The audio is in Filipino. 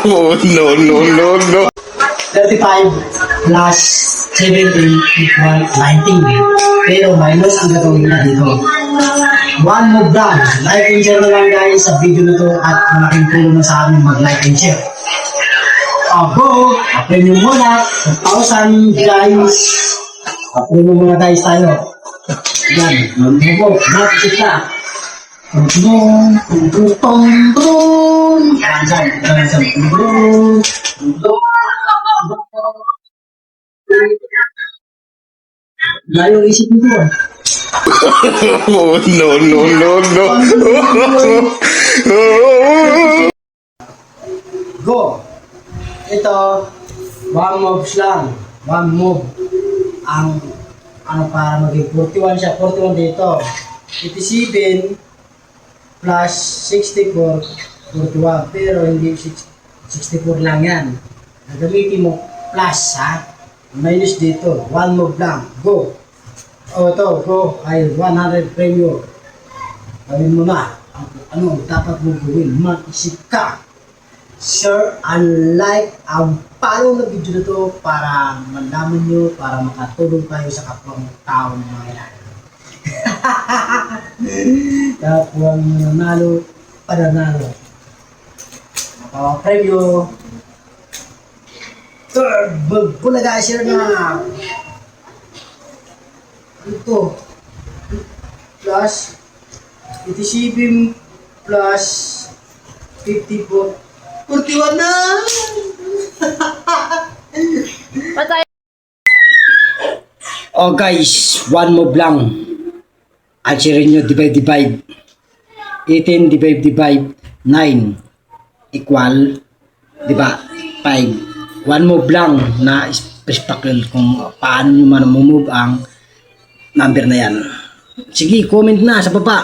Oh, no, no, no, no. 35 plus 17 equal 19. Pero minus ang gagawin na dito. One move down. Like and share na lang guys sa video na to at malaking tulong na sa amin mag-like and share. Go! Apply nyo muna. 1,000 guys. Apply nyo muna guys tayo. Yan. Mag-go. Mag-sit na. Boom! Boom! Boom! Boom! Boom! Layo isip nito ah. Oh, no, no, no, no. Go! Ito, one moves lang. One move. Ang, para maging 41 siya. 41 dito. 87 plus 64, 41. Pero hindi 64 lang yan. Gagamitin mo plus ha. Minus dito. One move lang. Go! O ito, go. Ay, 100 premium. Gawin mo na. Ano dapat mo gawin? Mag-isip ka. Share and like ang follow na video na to para malaman nyo, para makatulong kayo sa kapwang taong mga yan. Kapwang nanalo, pananalo. Preview. Third, bulaga, share na. Ito. Plus 87 plus 54. 41 na! Patay. Oh guys, one move lang. Answerin nyo, divide. 18 divide 9 equal, di ba, 5. One move lang na spectacle kung paano nyo man move ang number na yan. Sige, comment na sa baba.